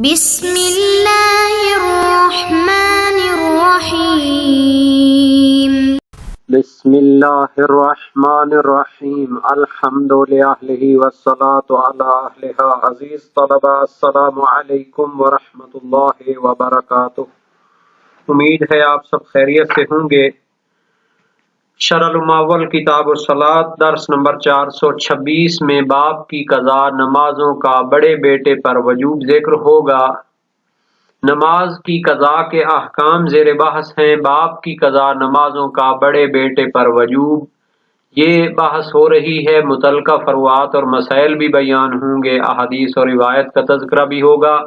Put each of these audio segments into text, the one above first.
بسم اللہ الرحمن الرحیم بسم اللہ الرحمن الرحیم الحمد للہ والصلاة علی اہلہا۔ عزیز طلبہ السلام علیکم ورحمۃ اللہ وبرکاتہ۔ امید ہے آپ سب خیریت سے ہوں گے۔ شرح المعول کتاب الصلاۃ درس نمبر 426 میں باب کی قضا نمازوں کا بڑے بیٹے پر وجوب ذکر ہوگا۔ نماز کی قضا کے احکام زیر بحث ہیں۔ باب کی قضا نمازوں کا بڑے بیٹے پر وجوب، یہ بحث ہو رہی ہے۔ متعلقہ فروعات اور مسائل بھی بیان ہوں گے، احادیث اور روایت کا تذکرہ بھی ہوگا،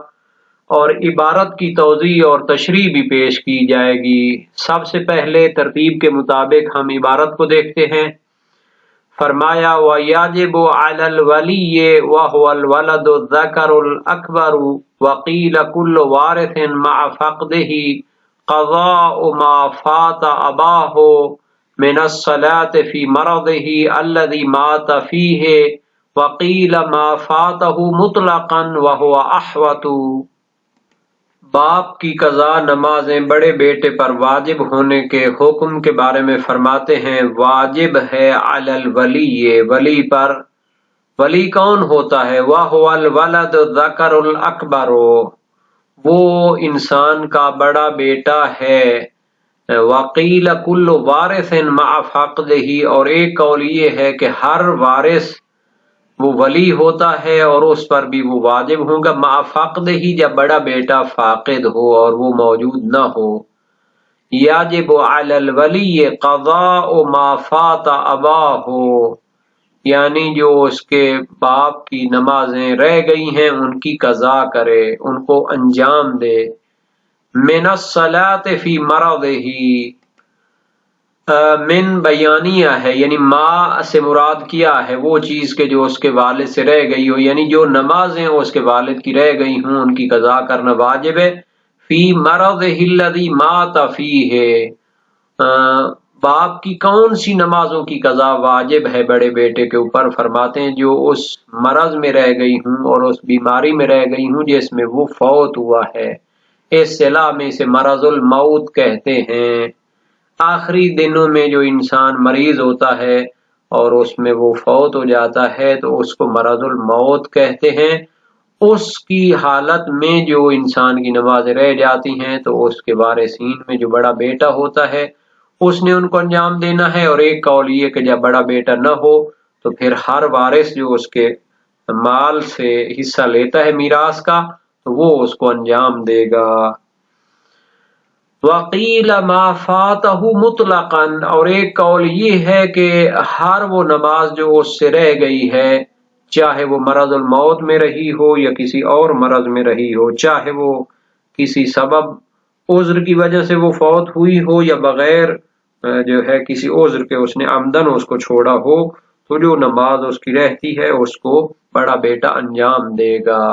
اور عبارت کی توضیح اور تشریح بھی پیش کی جائے گی۔ سب سے پہلے ترتیب کے مطابق ہم عبارت کو دیکھتے ہیں۔ فرمایا وَيَجِبُ عَلَى الْوَلِيِّ وَهُوَ الْوَلَدُ الذَّكَرُ الْأَكْبَرُ وَقِيلَ كُلُّ وَارِثٍ مَعَ فَقْدِهِ قَضَاءُ مَا فَاتَ أَبَاهُ مِنَ الصَّلَاةِ فِي مَرَضِهِ الَّذِي مَاتَ فِيهِ وَقِيلَ مَا فَاتَهُ مُطْلَقًا وَهُوَ أَحْوَطُ۔ باپ کی قضا نمازیں بڑے بیٹے پر واجب ہونے کے حکم کے بارے میں فرماتے ہیں۔ واجب ہے علی الولی، ولی پر۔ ولی کون ہوتا ہے؟ وَهُوَ الْوَلَدُ الذَّكَرُ الْأَكْبَرُ، وہ انسان کا بڑا بیٹا ہے۔ وَقِيلَ كُلُّ وَارِثٍ مَعَ فَقْدِهِ، اور ایک قول یہ ہے کہ ہر وارث وہ ولی ہوتا ہے اور اس پر بھی وہ واجب ہوگا۔ مع فقدہ، جب بڑا بیٹا فاقد ہو اور وہ موجود نہ ہو۔ یجب علی الولی قضاء ما فات اباہ، یعنی جو اس کے باپ کی نمازیں رہ گئی ہیں ان کی قضا کرے، ان کو انجام دے۔ من الصلاۃ فی مرضہ، من بیانیہ ہے، یعنی ما سے مراد کیا ہے وہ چیز کے جو اس کے والد سے رہ گئی ہو، یعنی جو نمازیں اس کے والد کی رہ گئی ہوں ان کی قضا کرنا واجب ہے۔ فی مرضہ الذی مات فیہ، باپ کی کون سی نمازوں کی قضا واجب ہے بڑے بیٹے کے اوپر؟ فرماتے ہیں جو اس مرض میں رہ گئی ہوں اور اس بیماری میں رہ گئی ہوں جس میں وہ فوت ہوا ہے۔ اصطلاح میں اسے مرض الموت کہتے ہیں۔ آخری دنوں میں جو انسان مریض ہوتا ہے اور اس میں وہ فوت ہو جاتا ہے تو اس کو مرض الموت کہتے ہیں۔ اس کی حالت میں جو انسان کی نمازیں رہ جاتی ہیں تو اس کے وارثین میں جو بڑا بیٹا ہوتا ہے اس نے ان کو انجام دینا ہے، اور ایک قول یہ کہ جب بڑا بیٹا نہ ہو تو پھر ہر وارث جو اس کے مال سے حصہ لیتا ہے میراث کا تو وہ اس کو انجام دے گا۔ وَقِيلَ مَا فَاتَهُ مُطْلَقًا، اور ایک قول یہ ہے کہ ہر وہ نماز جو اس سے رہ گئی ہے، چاہے وہ مرض الموت میں رہی ہو یا کسی اور مرض میں رہی ہو، چاہے وہ کسی سبب عذر کی وجہ سے وہ فوت ہوئی ہو یا بغیر جو ہے کسی عذر کے اس نے عمدن اس کو چھوڑا ہو، تو جو نماز اس کی رہتی ہے اس کو بڑا بیٹا انجام دے گا۔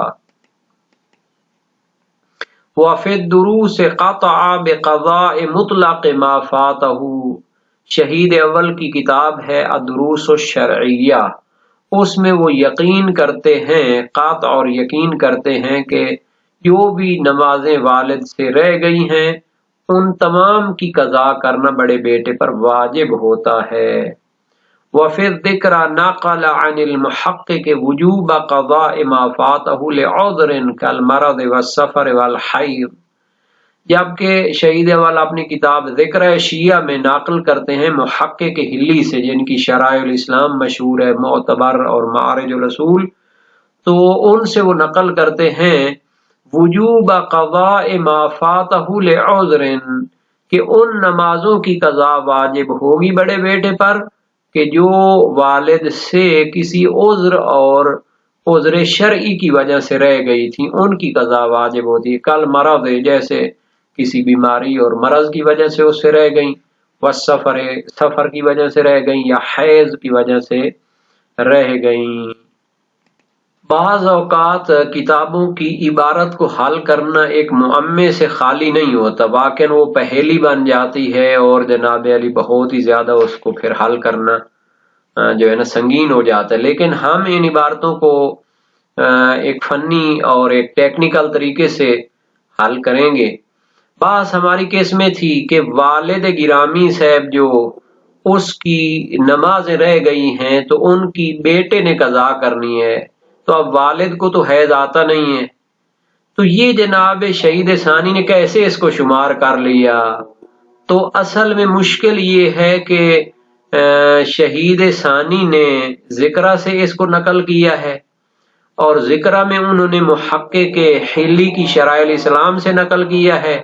وَفِي الدُّرُوسِ قَطَعَ بِقَضَاءِ مُطْلَقِ مَا فَاتَهُ، شہید اول کی کتاب ہے الدروس الشرعیہ، اس میں وہ یقین کرتے ہیں، قطع اور یقین کرتے ہیں کہ جو بھی نمازیں والد سے رہ گئی ہیں ان تمام کی قضا کرنا بڑے بیٹے پر واجب ہوتا ہے۔ وَفِي الذِّكْرَ نَقَلَ عَنِ الْمُحَقِّقِ وُجُوبَ قَضَاءِ مَا فَاتَهُ لِعُذْرٍ كَالْمَرَضِ وَالسَّفَرِ وَالْحَیْضِ، جبکہ شہید اول اپنی کتاب ذکر شیعہ میں نقل کرتے ہیں محقق ہلی سے، جن کی شرائع الاسلام مشہور ہے، معتبر اور معارج الاصول، تو ان سے وہ نقل کرتے ہیں وجوب قضاء ما فاتہ لعذر، کہ ان نمازوں کی قضا واجب ہوگی بڑے بیٹے پر کہ جو والد سے کسی عذر اور عذر شرعی کی وجہ سے رہ گئی تھی ان کی قضا واجب ہوتی ہے۔ کل مرض، جیسے کسی بیماری اور مرض کی وجہ سے اس سے رہ گئیں، والسفر، سفر کی وجہ سے رہ گئیں، یا حیض کی وجہ سے رہ گئیں۔ بعض اوقات کتابوں کی عبارت کو حل کرنا ایک معمے سے خالی نہیں ہوتا، واقعاً وہ پہیلی بن جاتی ہے اور جناب علی بہت ہی زیادہ اس کو پھر حل کرنا جو ہے نا سنگین ہو جاتا ہے، لیکن ہم ان عبارتوں کو ایک فنی اور ایک ٹیکنیکل طریقے سے حل کریں گے۔ بات ہماری کیس میں تھی کہ والد گرامی صاحب جو اس کی نمازیں رہ گئی ہیں تو ان کی بیٹے نے قضا کرنی ہے، تو اب والد کو تو حیض آتا نہیں ہے، تو یہ جناب شہید ثانی نے کیسے اس کو شمار کر لیا؟ تو اصل میں مشکل یہ ہے کہ شہید ثانی نے ذکرہ سے اس کو نقل کیا ہے، اور ذکرہ میں انہوں نے محقق حلی کی شرائع الاسلام سے نقل کیا ہے،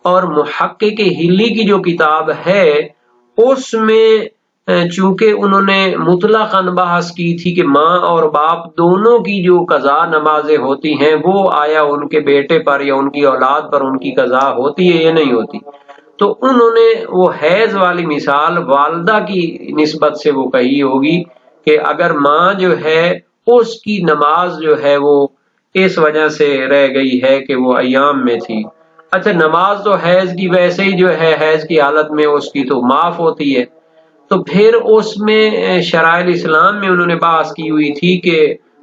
اور محقق حلی کی جو کتاب ہے اس میں چونکہ انہوں نے مطلقاً بحث کی تھی کہ ماں اور باپ دونوں کی جو قضا نمازیں ہوتی ہیں وہ آیا ان کے بیٹے پر یا ان کی اولاد پر ان کی قضا ہوتی ہے یا نہیں ہوتی، تو انہوں نے وہ حیض والی مثال والدہ کی نسبت سے وہ کہی ہوگی کہ اگر ماں جو ہے اس کی نماز جو ہے وہ اس وجہ سے رہ گئی ہے کہ وہ ایام میں تھی۔ اچھا، نماز تو حیض کی ویسے ہی جو ہے حیض کی حالت میں اس کی تو معاف ہوتی ہے، تو پھر اس میں شرائع الاسلام میں انہوں نے بحث کی ہوئی تھی کہ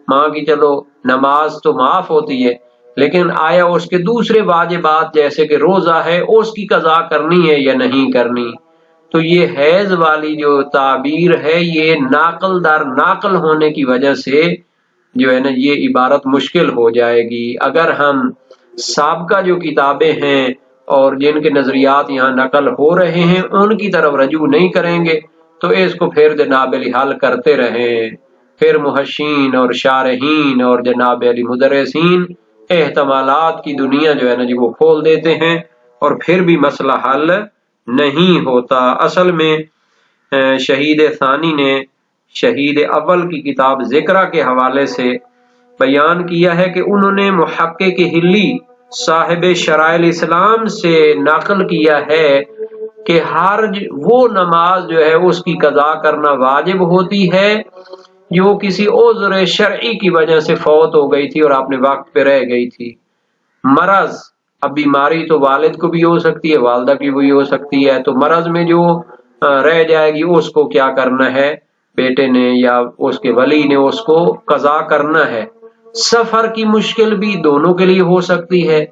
ماں کی چلو نماز تو معاف ہوتی ہے، لیکن آیا اس کے دوسرے واجبات جیسے کہ روزہ ہے اس کی قضا کرنی ہے یا نہیں کرنی؟ تو یہ حیض والی جو تعبیر ہے یہ ناقل در ناقل ہونے کی وجہ سے جو ہے نا یہ عبارت مشکل ہو جائے گی۔ اگر ہم سابقہ جو کتابیں ہیں اور جن کے نظریات یہاں نقل ہو رہے ہیں ان کی طرف رجوع نہیں کریں گے تو اس کو پھر جناب علی حل کرتے رہیں، پھر محشین اور شارحین اور جناب علی مدرسین احتمالات کی دنیا جو ہے نا جی وہ کھول دیتے ہیں اور پھر بھی مسئلہ حل نہیں ہوتا۔ اصل میں شہید ثانی نے شہید اول کی کتاب ذکرہ کے حوالے سے بیان کیا ہے کہ انہوں نے محقق حلی صاحب شرائع الاسلام سے نقل کیا ہے کہ ہر وہ نماز جو ہے اس کی قضا کرنا واجب ہوتی ہے جو کسی عذر شرعی کی وجہ سے فوت ہو گئی تھی اور آپ نے وقت پہ رہ گئی تھی۔ مرض، اب بیماری تو والد کو بھی ہو سکتی ہے، والدہ کی بھی ہو سکتی ہے، تو مرض میں جو رہ جائے گی اس کو کیا کرنا ہے؟ بیٹے نے یا اس کے ولی نے اس کو قضا کرنا ہے۔ سفر کی مشکل بھی دونوں کے لیے ہو سکتی ہے،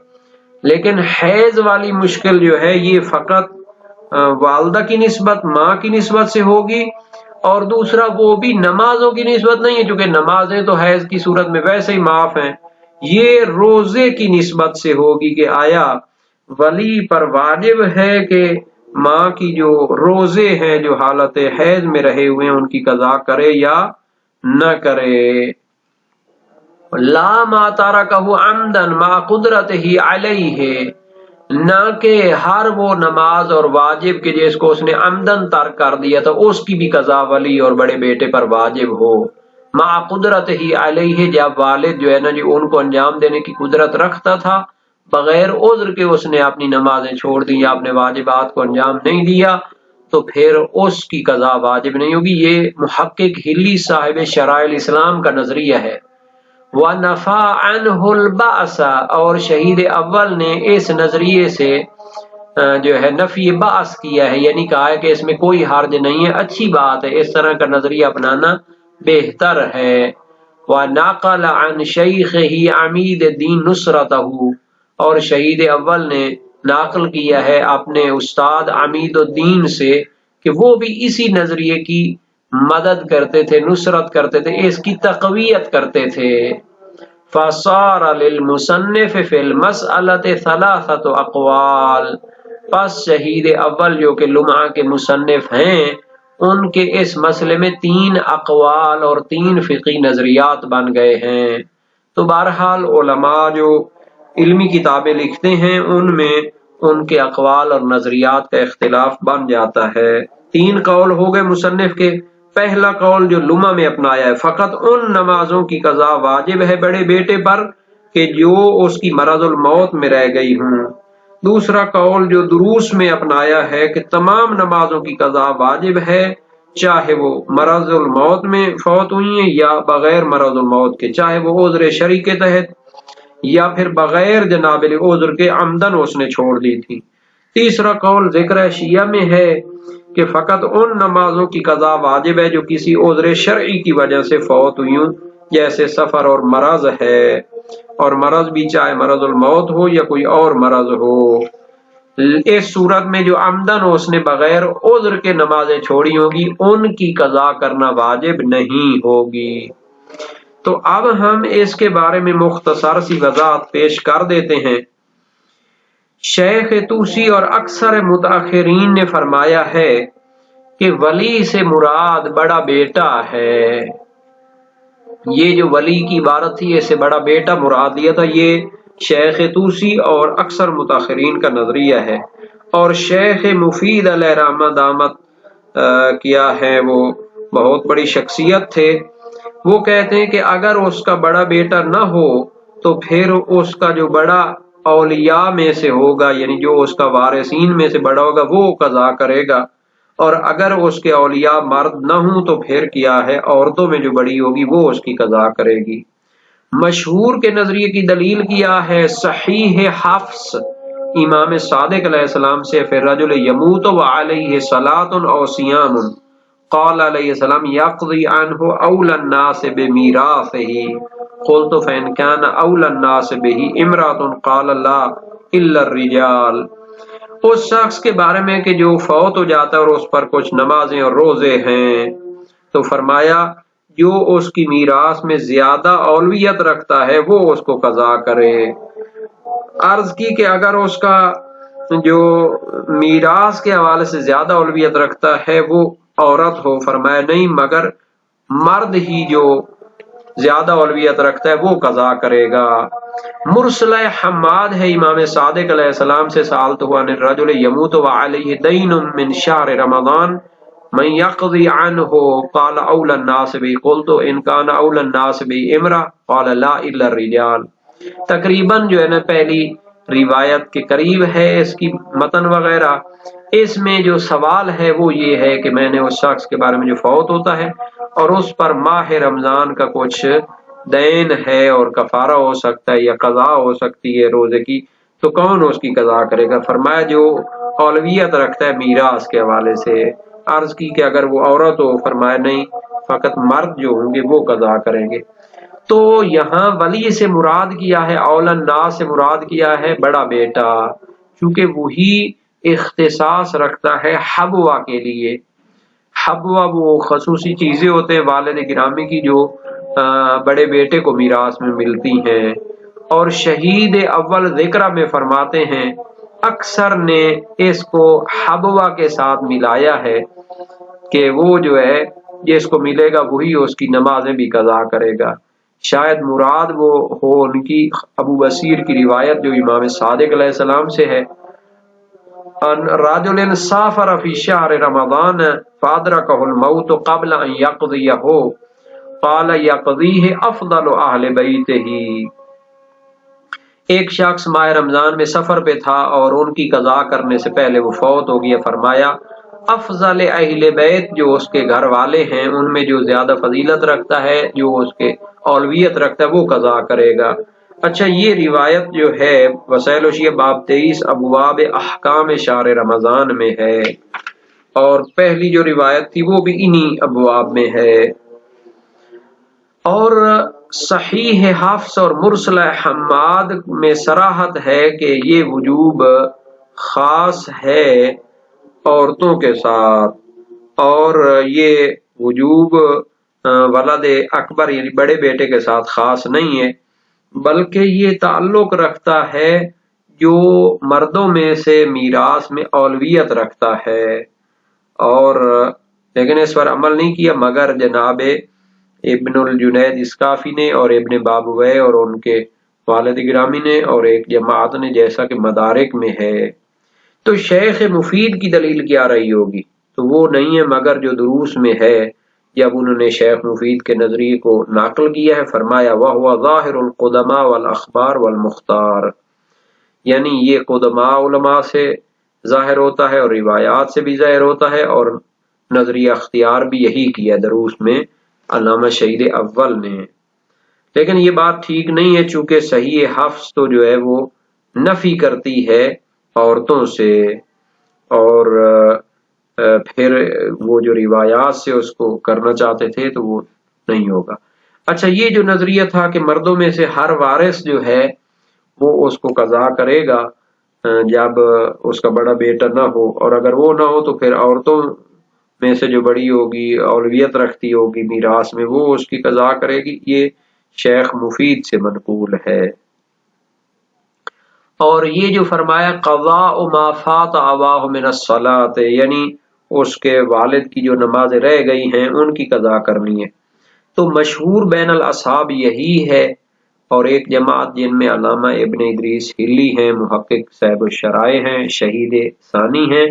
لیکن حیض والی مشکل جو ہے یہ فقط والدہ کی نسبت ماں کی نسبت سے ہوگی، اور دوسرا وہ بھی نمازوں کی نسبت نہیں ہے چونکہ نمازیں تو حیض کی صورت میں ویسے ہی معاف ہیں، یہ روزے کی نسبت سے ہوگی کہ آیا ولی پر واجب ہے کہ ماں کی جو روزے ہیں جو حالت حیض میں رہے ہوئے ہیں ان کی قضا کرے یا نہ کرے۔ لا ما ترکہ عمدا مع قدرتہ علیہ، نہ کہ ہر وہ نماز اور واجب کے جس کو اس نے عمدن ترک کر دیا تھا اس کی بھی قضا ولی اور بڑے بیٹے پر واجب ہو، مع قدرتہ علیہ، جب والد جو ہے نا جی ان کو انجام دینے کی قدرت رکھتا تھا، بغیر عذر کے اس نے اپنی نمازیں چھوڑ دی یا اپنے واجبات کو انجام نہیں دیا تو پھر اس کی قضا واجب نہیں ہوگی۔ یہ محقق حلی صاحب شرائع الاسلام کا نظریہ ہے۔ وَنَفَى عَنْهُ الْبَعْثَ، اور شہید اول نے اس نظریے سے جو ہے نفی بعث کیا ہے، یعنی کہا ہے کہ اس میں کوئی حرج نہیں ہے، اچھی بات ہے، اس طرح کا نظریہ اپنانا بہتر ہے۔ وَنَقَلَ عَنْ شَيْخِهِ عَمِيدِ الدِّينِ نُصْرَتَهُ، اور شہید اول نے ناقل کیا ہے اپنے استاد عمید الدین سے کہ وہ بھی اسی نظریے کی مدد کرتے تھے، نصرت کرتے تھے، اس کی تقویت کرتے تھے۔ فَصَارَ لِلْمُصَنِّفِ فِي الْمَسْأَلَةِ ثَلَاثَةُ أَقْوَالٍ، پس شہید اول جو کہ لمعہ کے مصنف ہیں ان کے اس مسئلے میں 3 اقوال اور 3 فقہی نظریات بن گئے ہیں۔ تو بہرحال علماء جو علمی کتابیں لکھتے ہیں ان میں ان کے اقوال اور نظریات کا اختلاف بن جاتا ہے۔ 3 قول ہو گئے مصنف کے۔ پہلا قول جو لمعہ میں اپنایا ہے، فقط ان نمازوں کی قضا واجب ہے بڑے بیٹے پر کہ جو اس کی مرض الموت میں رہ گئی ہوں۔ دوسرا قول جو دروس میں اپنایا ہے کہ تمام نمازوں کی قضا واجب ہے چاہے وہ مرض الموت میں فوت ہوئی ہیں یا بغیر مرض الموت کے، چاہے وہ عذر شرعی کے تحت یا پھر بغیر جناب عذر کے عمدن اس نے چھوڑ دی تھی۔ تیسرا قول ذکر شیعہ میں ہے کہ فقط ان نمازوں کی قضا واجب ہے جو کسی عذر شرعی کی وجہ سے فوت ہوئی ہوں، جیسے سفر اور مرض ہے، اور مرض بھی چاہے مرض الموت ہو یا کوئی اور مرض ہو، اس صورت میں جو عمدن اس نے بغیر عذر کے نمازیں چھوڑی ہوگی ان کی قضا کرنا واجب نہیں ہوگی۔ تو اب ہم اس کے بارے میں مختصر سی وضاحت پیش کر دیتے ہیں۔ شیخ طوسی اور اکثر متاخرین نے فرمایا ہے کہ ولی سے مراد بڑا بیٹا ہے۔ یہ جو ولی کی عبارت تھی، اسے بڑا بیٹا مراد لیا تھا، یہ شیخ طوسی اور اکثر متاخرین کا نظریہ ہے۔ اور شیخ مفید علیہ رحمہ دامت کیا ہے، وہ بہت بڑی شخصیت تھے، وہ کہتے ہیں کہ اگر اس کا بڑا بیٹا نہ ہو تو پھر اس کا جو بڑا اولیاء میں سے ہوگا، یعنی جو اس کا وارثین میں سے بڑا ہوگا، وہ قضا کرے گا، اور اگر اس کے اولیاء مرد نہ ہوں تو پھر کیا ہے، عورتوں میں جو بڑی ہوگی وہ اس کی قضا کرے گی۔ مشہور کے نظریے کی دلیل کیا ہے صحیح حفص امام صادق علیہ السلام سے، فی الرجل یموت وعلیہ صلاۃ او صیام، قال علیہ السلام یقضی عنہ اولی الناس بمیراثہ، قلت فإن كان اولی الناس بہ امرأة قال لا الا الرجال۔ اس شخص کے بارے میں کہ جو فوت ہو جاتا ہے اور اس پر کچھ نمازیں اور روزے ہیں، تو فرمایا جو اس کی میراث میں زیادہ اولویت رکھتا ہے وہ اس کو قضا کرے۔ عرض کی کہ اگر اس کا جو میراث کے حوالے سے زیادہ اولویت رکھتا ہے وہ عورت ہو، فرمایا نہیں، مگر مرد ہی جو زیادہ اولویت رکھتا ہے وہ قضا کرے گا۔ مرسل حماد ہے امام صادق علیہ السلام سے، سألت عن الرجل يموت وعليه دین من شهر رمضان من يقضي عنه قال اولى الناس به، قلت ان كان اولى الناس به امرأة قال لا الا الرجال۔ تقریباً جو ہے نا پہلی روایت کے قریب ہے اس کی متن وغیرہ۔ اس میں جو سوال ہے وہ یہ ہے کہ میں نے اس شخص کے بارے میں جو فوت ہوتا ہے اور اس پر ماہ رمضان کا کچھ دین ہے اور کفارہ ہو سکتا ہے یا قضا ہو سکتی ہے روزے کی، تو کون اس کی قضا کرے گا؟ فرمایا جو اولویت رکھتا ہے میراث کے حوالے سے۔ عرض کی کہ اگر وہ عورت ہو، فرمایا نہیں، فقط مرد جو ہوں گے وہ قضا کریں گے۔ تو یہاں ولی سے مراد کیا ہے، اولی الناس سے مراد کیا ہے بڑا بیٹا، چونکہ وہی اختصاص رکھتا ہے حبوہ کے لیے۔ حبوہ وہ خصوصی چیزیں ہوتے ہیں والد گرامی کی جو بڑے بیٹے کو میراث میں ملتی ہیں، اور شہید اول ذکرہ میں فرماتے ہیں اکثر نے اس کو حبوہ کے ساتھ ملایا ہے کہ وہ جو ہے جس کو ملے گا وہی اس کی نمازیں بھی قضا کرے گا۔ شاید مراد وہ ہو ان کی ابو بصیر کی روایت جو امام صادق علیہ السلام سے ہے، ان رجل سافر فی شہر رمضان فادرکہ الموت قبل ان یقضیہ قال یقضیہ افضل اہل بیتہ۔ ایک شخص ماہ رمضان میں سفر پہ تھا اور ان کی قضا کرنے سے پہلے وہ فوت ہو گیا، فرمایا افضل اہل بیت جو اس کے گھر والے ہیں ان میں جو زیادہ فضیلت رکھتا ہے، جو اس کے اولویت رکھتا ہے وہ قضا کرے گا۔ اچھا، یہ روایت جو ہے وسائل وشیہ باب 23 ابواب احکام شہر رمضان میں ہے، اور پہلی جو روایت تھی وہ بھی انہی ابواب میں ہے۔ اور صحیح حفص اور مرسل حماد میں صراحت ہے کہ یہ وجوب خاص ہے عورتوں کے ساتھ، اور یہ وجوب ولد اکبر یعنی بڑے بیٹے کے ساتھ خاص نہیں ہے، بلکہ یہ تعلق رکھتا ہے جو مردوں میں سے میراث میں اولویت رکھتا ہے، اور لیکن اس پر عمل نہیں کیا مگر جناب ابن الجنید اسکافی نے اور ابن بابویہ اور ان کے والد گرامی نے اور ایک جماعت نے، جیسا کہ مدارک میں ہے۔ تو شیخ مفید کی دلیل کیا رہی ہوگی؟ تو وہ نہیں ہے مگر جو دروس میں ہے، جب انہوں نے شیخ مفید کے نظریے کو نقل کیا ہے، فرمایا وَهُوَ ظَاهِرُ الْقُدَمَاءِ وَالْأَخْبَارِ وَالْمُخْتَارِ، یعنی یہ قدماء علماء سے ظاہر ہوتا ہے اور روایات سے بھی ظاہر ہوتا ہے، اور نظریہ اختیار بھی یہی کیا دروس میں علامہ شہید اول نے۔ لیکن یہ بات ٹھیک نہیں ہے، چونکہ صحیح حفظ تو جو ہے وہ نفی کرتی ہے عورتوں سے، اور پھر وہ جو روایات سے اس کو کرنا چاہتے تھے تو وہ نہیں ہوگا۔ اچھا، یہ جو نظریہ تھا کہ مردوں میں سے ہر وارث جو ہے وہ اس کو قضا کرے گا جب اس کا بڑا بیٹا نہ ہو، اور اگر وہ نہ ہو تو پھر عورتوں میں سے جو بڑی ہوگی، اولویت رکھتی ہوگی میراث میں، وہ اس کی قضا کرے گی، یہ شیخ مفید سے منقول ہے۔ اور یہ جو فرمایا قضاء ما فات اباہ من الصلاۃ، یعنی اس کے والد کی جو نمازیں رہ گئی ہیں ان کی قضا کرنی ہے، تو مشہور بین الاصحاب یہی ہے، اور ایک جماعت جن میں علامہ ابن ادریس ہلی ہیں، محقق صاحب الشرائع ہیں، شہید ثانی ہیں،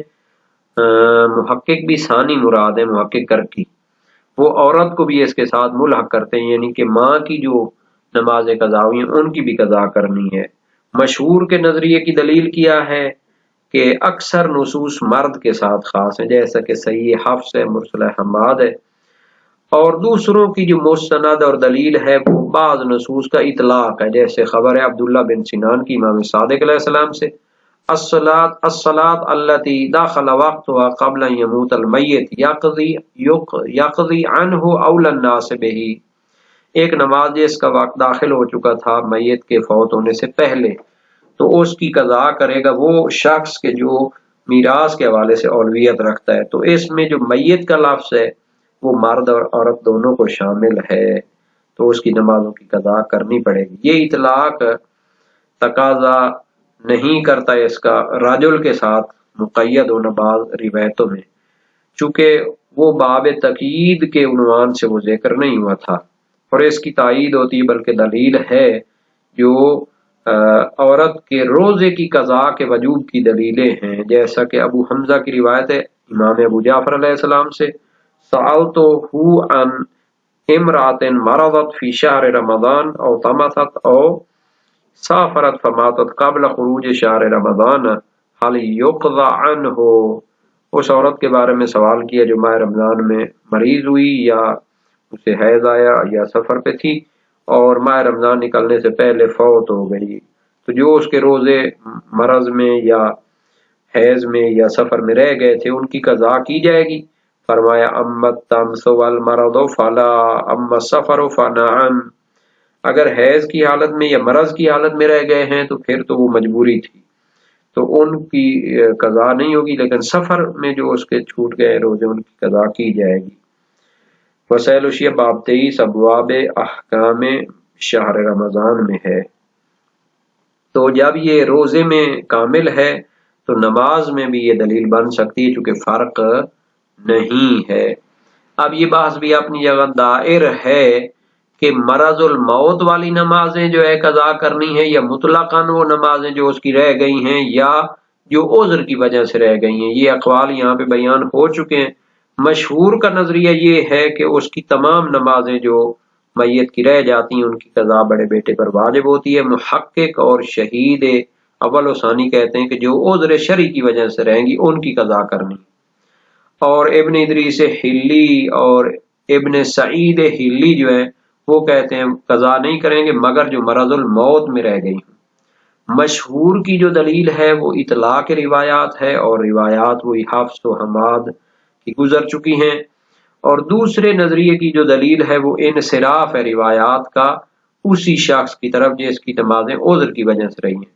محقق بھی ثانی مراد ہے، محقق کرکی، وہ عورت کو بھی اس کے ساتھ ملحق کرتے ہیں، یعنی کہ ماں کی جو نمازیں قضا ہوئی ہیں ان کی بھی قضا کرنی ہے۔ مشہور کے نظریے کی دلیل کیا ہے کہ اکثر نصوص مرد کے ساتھ خاص ہیں، جیسا کہ صحیح حفص ہے، مرسل حماد ہے، اور دوسروں کی جو مستند اور دلیل ہے وہ بعض نصوص کا اطلاق ہے، جیسے خبر ہے عبداللہ بن سنان کی امام صادق علیہ السلام سے، الصلاۃ التي دخل وقتها قبل ان يموت المیت یقضی عنہ اولی الناس به، ایک نماز جس کا وقت داخل ہو چکا تھا میت کے فوت ہونے سے پہلے، تو اس کی قضا کرے گا وہ شخص کے جو میراث کے حوالے سے اولویت رکھتا ہے، تو اس میں جو میت کا لفظ ہے وہ مرد اور عورت دونوں کو شامل ہے، تو اس کی نمازوں کی قضا کرنی پڑے گی۔ یہ اطلاق تقاضا نہیں کرتا اس کا رجل کے ساتھ مقید ہونا بعض روایتوں میں، چونکہ وہ باب تقیید کے عنوان سے وہ ذکر نہیں ہوا تھا، اور اس کی تائید ہوتی ہے، بلکہ دلیل ہے جو عورت کے روزے کی قضا کے وجوب کی دلیلیں ہیں، جیسا کہ ابو حمزہ کی روایت ہے امام ابو جعفر علیہ السلام سے، سألتہ عن امرأۃ مرضت فی شہر رمضان او طمست او سافرت فماتت قبل خروج شہر رمضان حل یقضى عنہ، اس عورت کے بارے میں سوال کیا جو ماہ رمضان میں مریض ہوئی، یا اسے حیض آیا یا سفر پہ تھی اور ماہ رمضان نکلنے سے پہلے فوت ہو گئی، تو جو اس کے روزے مرض میں یا حیض میں یا سفر میں رہ گئے تھے ان کی قضا کی جائے گی۔ فرمایا اما التمس والمرض فلا اما السفر فنعم، اگر حیض کی حالت میں یا مرض کی حالت میں رہ گئے ہیں تو پھر تو وہ مجبوری تھی، تو ان کی قضا نہیں ہوگی، لیکن سفر میں جو اس کے چھوٹ گئے روزے ان کی قضا کی جائے گی۔ وسائل الشیعہ باب 23 ابواب احکام شہر رمضان میں ہے۔ تو جب یہ روزے میں کامل ہے تو نماز میں بھی یہ دلیل بن سکتی ہے، چونکہ فرق نہیں ہے۔ اب یہ بحث بھی اپنی جگہ دائر ہے کہ مرض الموت والی نمازیں جو ہے قضا کرنی ہے، یا مطلقاً وہ نمازیں جو اس کی رہ گئی ہیں یا جو عذر کی وجہ سے رہ گئی ہیں، یہ اقوال یہاں پہ بیان ہو چکے ہیں۔ مشہور کا نظریہ یہ ہے کہ اس کی تمام نمازیں جو میت کی رہ جاتی ہیں ان کی قضا بڑے بیٹے پر واجب ہوتی ہے۔ محقق اور شہید اول و ثانی کہتے ہیں کہ جو عذر شرعی کی وجہ سے رہیں گی ان کی قضا کرنی، اور ابن ادریس ہلی اور ابن سعید ہلی جو ہیں وہ کہتے ہیں قضا نہیں کریں گے مگر جو مرض الموت میں رہ گئی ہیں۔ مشہور کی جو دلیل ہے وہ اطلاق روایات ہے، اور روایات وہی حفص و حماد کی گزر چکی ہیں، اور دوسرے نظریے کی جو دلیل ہے وہ انصراف ہے روایات کا اسی شخص کی طرف جس کی نمازیں عذر کی وجہ سے رہی ہیں،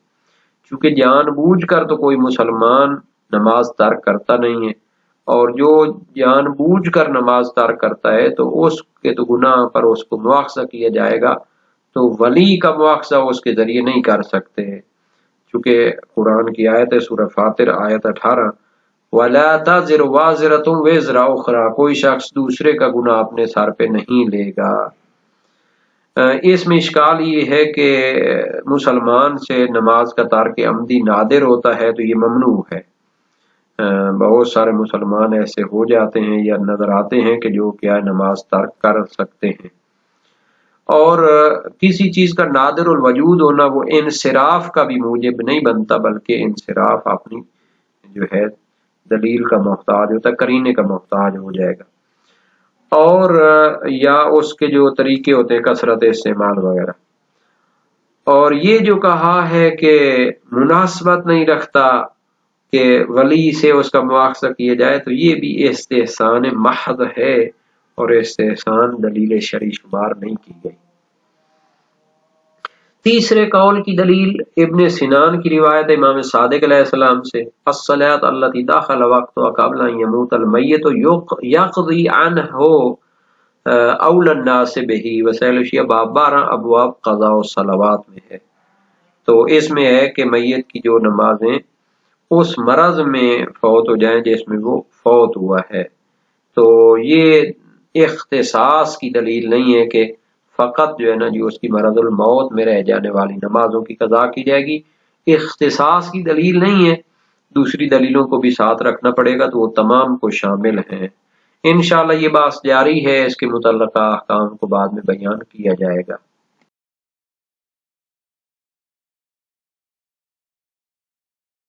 چونکہ جان بوجھ کر تو کوئی مسلمان نماز ترک کرتا نہیں ہے، اور جو جان بوجھ کر نماز ترک کرتا ہے تو اس کے تو گناہ پر اس کو مواخذہ کیا جائے گا، تو ولی کا مواخذہ اس کے ذریعے نہیں کر سکتے، چونکہ قرآن کی آیت ہے سورہ فاطر آیت 18 وَلَا تَزِرُ وَازِرَةٌ وِزْرَ أُخْرَى، کوئی شخص دوسرے کا گناہ اپنے سر پہ نہیں لے گا۔ اس میں اشکال یہ ہے کہ مسلمان سے نماز کا ترک عمدی نادر ہوتا ہے تو یہ ممنوع ہے، بہت سارے مسلمان ایسے ہو جاتے ہیں یا نظر آتے ہیں کہ جو کیا نماز ترک کر سکتے ہیں، اور کسی چیز کا نادر الوجود ہونا وہ انصراف کا بھی موجب نہیں بنتا، بلکہ انصراف اپنی جو ہے دلیل کا محتاج ہوتا ہے، قرینے کا محتاج ہو جائے گا، اور یا اس کے جو طریقے ہوتے ہیں کثرت استعمال وغیرہ۔ اور یہ جو کہا ہے کہ مناسبت نہیں رکھتا کہ ولی سے اس کا مواخذہ کیا جائے، تو یہ بھی استحسان محض ہے، اور استحسان دلیل شرعی شمار نہیں کی گئی۔ تیسرے قول کی دلیل ابن سنان کی روایت امام صادق علیہ السلام سے، الصلاۃ التی دخل وقتها قبل ان يموت المیت یقضی عنہ اول الناس بہ وسائل الشیعہ باب 12 ابواب قضاء الصلوات میں ہے۔ تو اس میں ہے کہ میت کی جو نمازیں اس مرض میں فوت ہو جائیں جس میں وہ فوت ہوا ہے، تو یہ اختصاص کی دلیل نہیں ہے کہ فقط جو ہے نا جی اس کی مرض الموت میں رہ جانے والی نمازوں کی قضا کی جائے گی، اختصاص کی دلیل نہیں ہے، دوسری دلیلوں کو بھی ساتھ رکھنا پڑے گا تو وہ تمام کو شامل ہیں۔ انشاءاللہ یہ بات جاری ہے، اس کے متعلقہ احکام کو بعد میں بیان کیا جائے گا۔